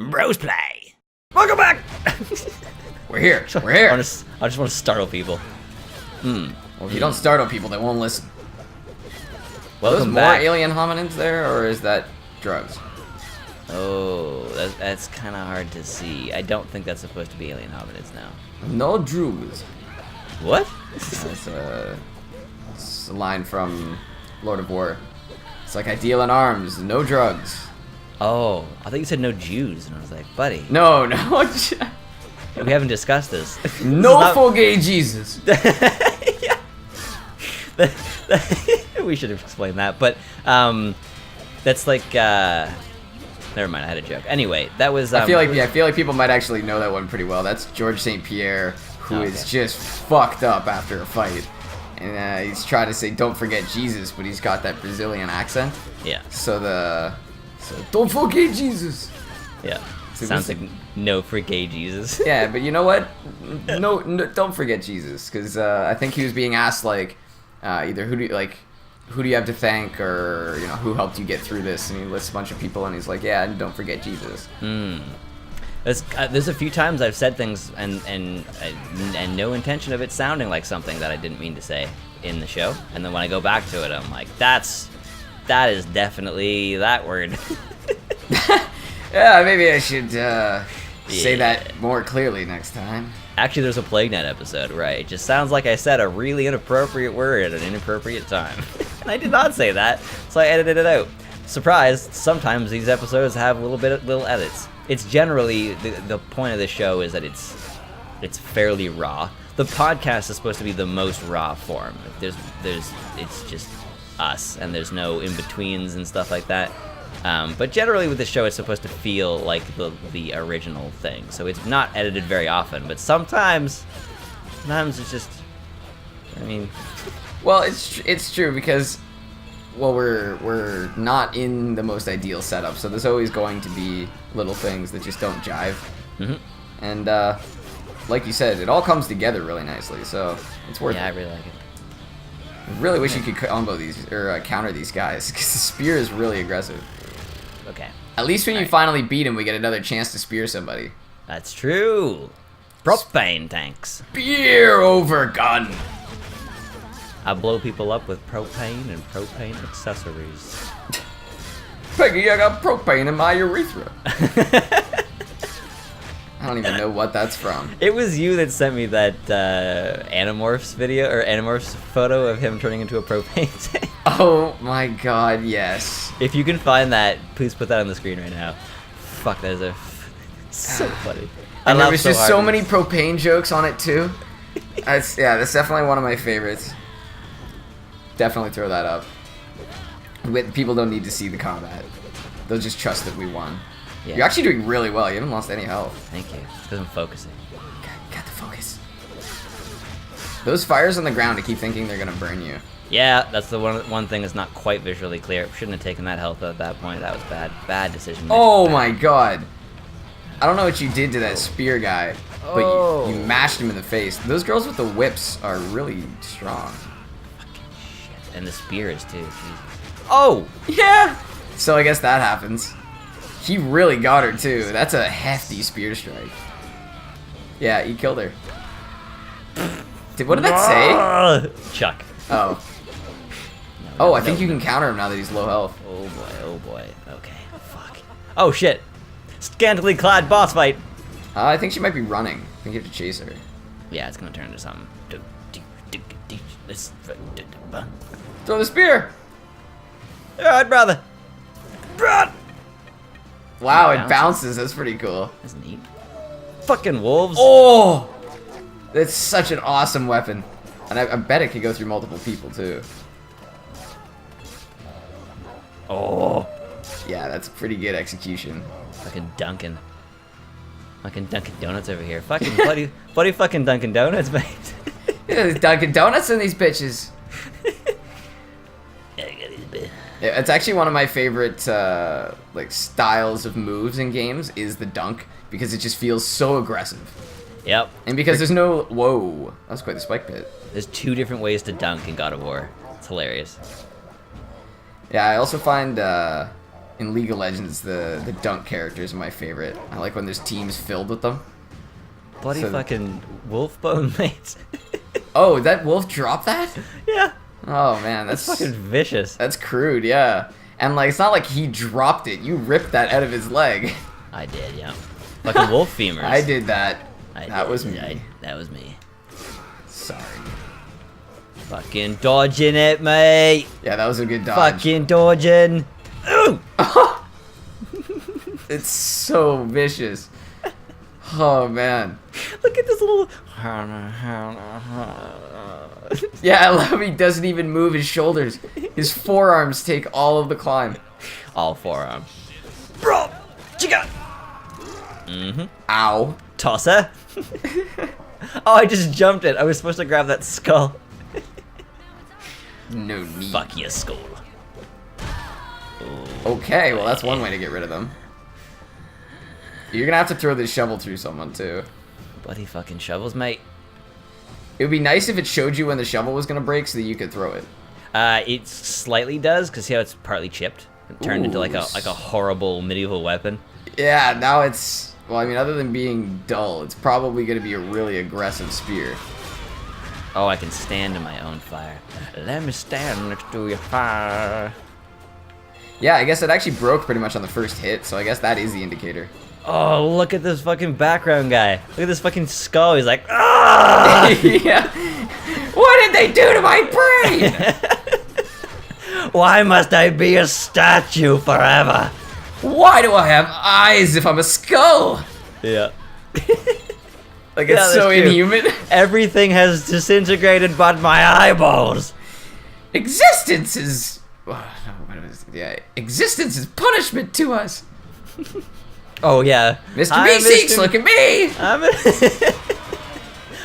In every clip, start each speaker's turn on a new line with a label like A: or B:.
A: Brosplay. Welcome back.
B: We're here. We're here.
A: I just want to startle people.
B: Well, if you don't startle people, they won't listen. Are those
A: Welcome
B: more
A: back.
B: alien hominins there, or is that drugs?
A: Oh, that's kind of hard to see. I don't think that's supposed to be alien hominids now.
B: No drugs.
A: What?
B: It's a line from Lord of War. It's like, I deal in arms, no drugs.
A: Oh, I thought you said no Jews, and I was like, buddy,
B: No.
A: we haven't discussed this. This
B: No
A: is not-
B: full gay Jesus.
A: Yeah. We should have explained that, but that's like never mind. I had a joke. Anyway, that was.
B: I feel like people might actually know that one pretty well. That's George St. Pierre, who is just fucked up after a fight, and he's trying to say "Don't forget Jesus," but he's got that Brazilian accent.
A: Yeah.
B: So don't forget Jesus.
A: Yeah.
B: So
A: Sounds
B: this-
A: like no for gay Jesus.
B: Yeah, but you know what? No, don't forget Jesus, because I think he was being asked like, either who do you have to thank, or who helped you get through this, and he lists a bunch of people, and he's like, yeah, and don't forget Jesus.
A: There's a few times I've said things and no intention of it sounding like something that I didn't mean to say in the show, and then when I go back to it, I'm like, that is definitely that word.
B: Yeah, maybe I should say that more clearly next time.
A: Actually, there's a Plague Net episode, right? It just sounds like I said a really inappropriate word at an inappropriate time. And I did not say that, so I edited it out. Surprise, sometimes these episodes have little edits. It's generally, the point of the show is that it's fairly raw. The podcast is supposed to be the most raw form. It's just us, and there's no in-betweens and stuff like that. But generally with the show, it's supposed to feel like the original thing. So it's not edited very often, but sometimes it's just, I mean...
B: Well, it's true, because, well, we're not in the most ideal setup, so there's always going to be little things that just don't jive.
A: Mm-hmm.
B: And, like you said, it all comes together really nicely, so it's worth
A: Yeah, I
B: it.
A: really like it.
B: I really wish you could combo these, or counter these guys, because the spear is really aggressive.
A: Okay.
B: At least when you finally beat him, we get another chance to spear somebody.
A: That's true. Propane tanks.
B: Spear over gun!
A: I blow people up with propane and propane accessories.
B: Peggy, I got propane in my urethra. I don't even know what that's from.
A: It was you that sent me that Animorphs video, or Animorphs photo of him turning into a propane tank.
B: Oh my god, yes.
A: If you can find that, please put that on the screen right now. Fuck, that is so funny.
B: And there
A: laughed
B: was just
A: hard.
B: so many propane jokes on it too. That's definitely one of my favorites. Definitely throw that up. People don't need to see the combat. They'll just trust that we won.
A: Yeah.
B: You're actually doing really well. You haven't lost any health.
A: Thank you. Because I'm focusing.
B: Got the focus. Those fires on the ground, I keep thinking they're gonna burn you.
A: Yeah, that's the one thing that's not quite visually clear. Shouldn't have taken that health at that point. That was bad. Bad decision.
B: Oh
A: Bad.
B: my god. I don't know what you did to that spear guy, but you mashed him in the face. Those girls with the whips are really strong.
A: Shit. And the spears too. Jesus. Oh!
B: Yeah! So I guess that happens. He really got her too. That's a hefty spear strike. Yeah, he killed her. What did that say?
A: Chuck.
B: Oh.
A: No,
B: I think you can counter him now that he's low health.
A: Oh boy, oh boy. Okay, fuck. Oh shit. Scantily clad boss fight.
B: I think she might be running. I think you have to chase her.
A: Yeah, it's gonna turn into something.
B: Throw the spear!
A: Alright, brother. Run!
B: Wow,
A: It
B: it bounces. That's pretty cool.
A: That's neat. Fucking wolves.
B: Oh! That's such an awesome weapon. And I bet it could go through multiple people too.
A: Oh.
B: Yeah, that's pretty good execution.
A: Fucking Dunkin. Fucking Dunkin' Donuts over here. Fucking bloody fucking Dunkin' Donuts, mate.
B: Yeah, there's Dunkin' Donuts in these bitches.
A: Yeah, I got these bit.
B: Yeah, it's actually one of my favorite like styles of moves in games is the dunk, because it just feels so aggressive.
A: Yep.
B: And because there's no... Whoa. That was quite the spike pit.
A: There's 2 different ways to dunk in God of War. It's hilarious.
B: Yeah, I also find in League of Legends, the dunk characters are my favorite. I like when there's teams filled with them.
A: Bloody fucking wolf bone, mate.
B: Oh, that wolf dropped that?
A: Yeah.
B: Oh man, that's
A: fucking vicious.
B: That's crude, yeah. And like, it's not like he dropped it. You ripped that out of his leg.
A: I did, yeah. Fucking wolf femurs.
B: I did that. That was me.
A: That was me.
B: Sorry.
A: Fucking dodging it, mate.
B: Yeah, that was a good dodge.
A: Fucking dodging. Ooh!
B: It's so vicious. Oh man.
A: Look at this little.
B: Yeah, I love he doesn't even move his shoulders. His forearms take all of the climb.
A: All forearm. Bro, chica.
B: Ow.
A: Tosser. Oh, I just jumped it. I was supposed to grab that skull.
B: No need.
A: Fuck your skull.
B: Okay, well that's one way to get rid of them. You're gonna have to throw this shovel through someone too.
A: Bloody fucking shovels, mate.
B: It would be nice if it showed you when the shovel was gonna break so that you could throw it.
A: It slightly does, because see how it's partly chipped? It turned into like a horrible medieval weapon.
B: Yeah, now it's, well, I mean, other than being dull, it's probably gonna be a really aggressive spear.
A: Oh, I can stand in my own fire. Let me stand next to your fire.
B: Yeah, I guess it actually broke pretty much on the first hit, so I guess that is the indicator.
A: Oh, look at this fucking background guy. Look at this fucking skull. He's like, ah!
B: Yeah. What did they do to my brain?
A: Why must I be a statue forever?
B: Why do I have eyes if I'm a skull?
A: Yeah.
B: Like, it's so inhuman.
A: Everything has disintegrated but my eyeballs.
B: Existence is... Yeah, existence is punishment to us.
A: Oh, yeah.
B: Mr. Meeseeks, look at me!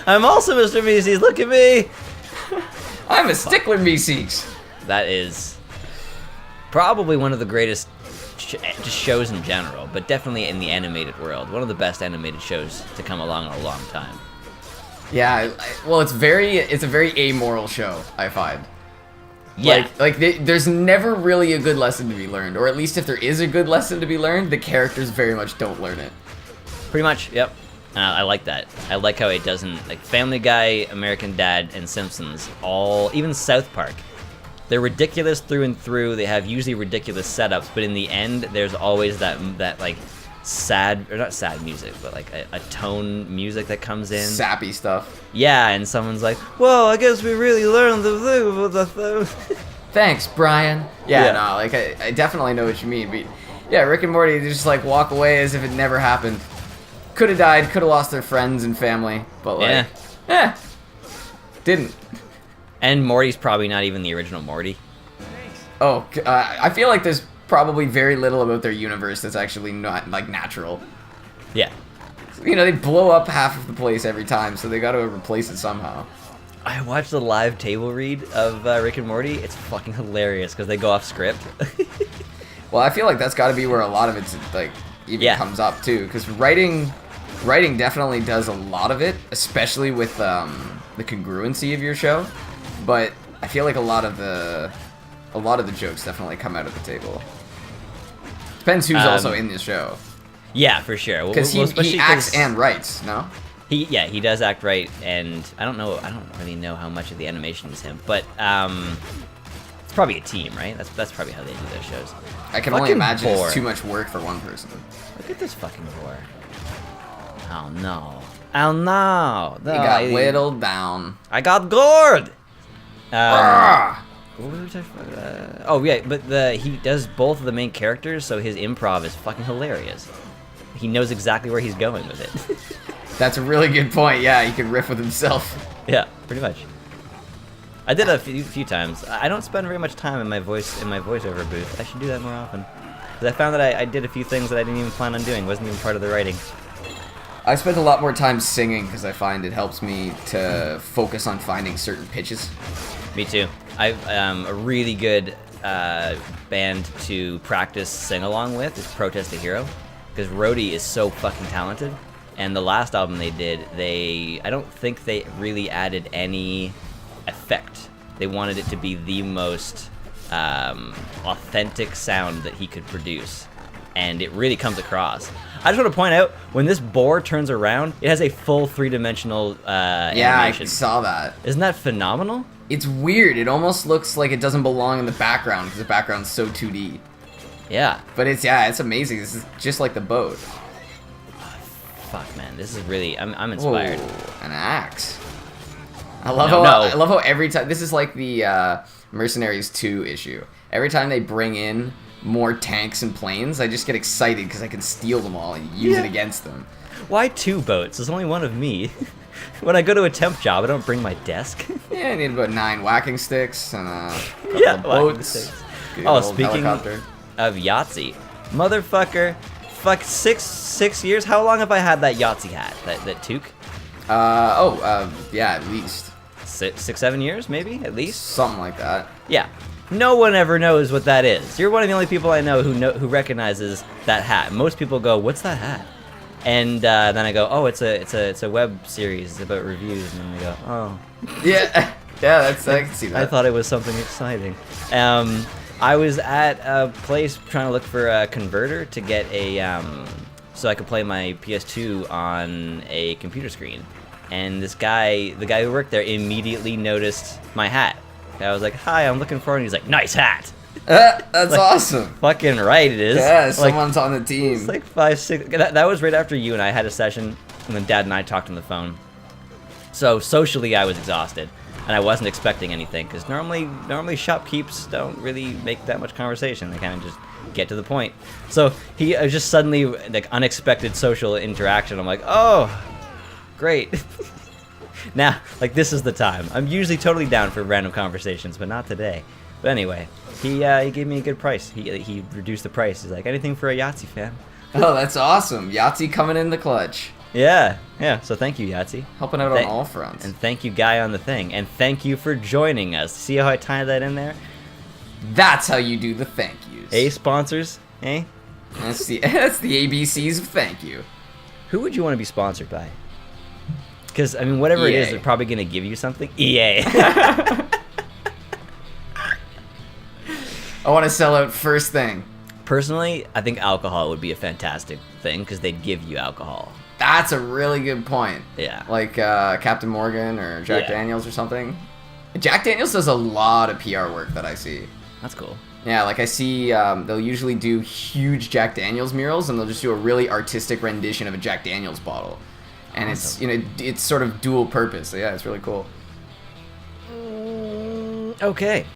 A: I'm also Mr. Meeseeks, look at me!
B: I'm a stickler, Meeseeks.
A: That is probably one of the greatest just shows in general, but definitely in the animated world. One of the best animated shows to come along in a long time.
B: Yeah, well, it's a very amoral show, I find.
A: Yeah.
B: There's never really a good lesson to be learned, or at least if there is a good lesson to be learned, the characters very much don't learn it.
A: Pretty much, yep. I like that. I like how it doesn't, like Family Guy, American Dad, and Simpsons, even South Park. They're ridiculous through and through. They have usually ridiculous setups, but in the end, there's always that like sad, or not sad music, but like a tone music that comes in.
B: Sappy stuff.
A: Yeah, and someone's like, well, I guess we really learned the thing.
B: Thanks, Brian. Yeah, no, like, I definitely know what you mean, but yeah, Rick and Morty, they just, like, walk away as if it never happened. Could have died, could have lost their friends and family, but, like, didn't.
A: And Morty's probably not even the original Morty.
B: Oh, I feel like there's probably very little about their universe that's actually not, like, natural.
A: Yeah.
B: You know, they blow up half of the place every time, so they gotta replace it somehow.
A: I watched the live table read of Rick and Morty. It's fucking hilarious because they go off script.
B: Well, I feel like that's gotta be where a lot of it's, like, even comes up, too, because writing definitely does a lot of it, especially with the congruency of your show, but I feel like a lot of the jokes definitely come out of the table. Depends who's also in the show.
A: Yeah, for sure.
B: Because he acts and writes, no?
A: He does act right, and I don't really know how much of the animation is him, but it's probably a team, right? That's probably how they do those shows.
B: I can only imagine it's too much work for one person.
A: Look at this fucking boar. Oh no. Oh no.
B: He got whittled down.
A: I got gored! Oh yeah, but he does both of the main characters, so his improv is fucking hilarious. He knows exactly where he's going with it.
B: That's a really good point. Yeah, he can riff with himself.
A: Yeah, pretty much. I did a few times. I don't spend very much time in my voiceover booth. I should do that more often. Because I found that I did a few things that I didn't even plan on doing. Wasn't even part of the writing.
B: I spent a lot more time singing because I find it helps me to focus on finding certain pitches.
A: Me too. I've a really good band to practice sing-along with is Protest the Hero. Because Rhodey is so fucking talented. And the last album they did, I don't think they really added any effect. They wanted it to be the most authentic sound that he could produce, and it really comes across. I just want to point out, when this boar turns around, it has a full 3-dimensional animation.
B: I saw that.
A: Isn't that phenomenal?
B: It's weird. It almost looks like it doesn't belong in the background because the background's so 2D.
A: Yeah.
B: But it's amazing. This is just like the boat.
A: Fuck, man, this is really, I'm inspired.
B: Whoa, an axe. I
A: No,
B: love how every time, this is like the Mercenaries 2 issue. Every time they bring in more tanks and planes, I just get excited because I can steal them all and use it against them.
A: Why 2 boats? There's only one of me. When I go to a temp job, I don't bring my desk.
B: Yeah, I need about 9 whacking sticks and a couple
A: Yeah,
B: of
A: whacking
B: boats.
A: sticks.
B: Good
A: Oh,
B: old
A: speaking
B: helicopter.
A: of Yahtzee, motherfucker, fuck, 6 years? How long have I had that Yahtzee hat? That toque?
B: Yeah, at least.
A: 6, 7 years, maybe? At least?
B: Something like that.
A: Yeah. No one ever knows what that is. You're one of the only people I know who recognizes that hat. Most people go, "What's that hat?" And then I go, "Oh, it's a web series about reviews." And then they go, "Oh."
B: Yeah, I can see that.
A: I thought it was something exciting. I was at a place trying to look for a converter to get a so I could play my PS2 on a computer screen. And this guy, the guy who worked there, immediately noticed my hat. I was like, "Hi, I'm looking for it." And he's like, "Nice hat."
B: That's
A: Like,
B: awesome.
A: Fucking right, it is.
B: Yeah,
A: Like,
B: someone's on the team.
A: it's like 5, 6. That was right after you and I had a session, and then Dad and I talked on the phone. So socially, I was exhausted, and I wasn't expecting anything because normally shopkeeps don't really make that much conversation. They kind of just get to the point. So he was just suddenly like unexpected social interaction. I'm like, oh, great. Now, like, this is the time. I'm usually totally down for random conversations, but not today. But anyway, he gave me a good price. He reduced the price. He's like, anything for a Yahtzee fan.
B: Oh, that's awesome. Yahtzee coming in the clutch.
A: Yeah. So thank you, Yahtzee.
B: Helping out on all fronts.
A: And thank you, Guy on the Thing. And thank you for joining us. See how I tied that in there?
B: That's how you do the thank yous.
A: A sponsors, eh?
B: That's the ABCs of thank you.
A: Who would you want to be sponsored by? Because, I mean, whatever it is,
B: EA.
A: they're probably going to give you something. EA.
B: I want to sell out first thing.
A: Personally, I think alcohol would be a fantastic thing because they'd give you alcohol.
B: That's a really good point.
A: Yeah.
B: Like Captain Morgan or Jack
A: Yeah.
B: Daniels or something. Jack Daniels does a lot of PR work that I see.
A: That's cool.
B: Yeah, like I see they'll usually do huge Jack Daniels murals and they'll just do a really artistic rendition of a Jack Daniels bottle. And
A: Awesome.
B: it's sort of dual purpose. So yeah, it's really cool.
A: Okay.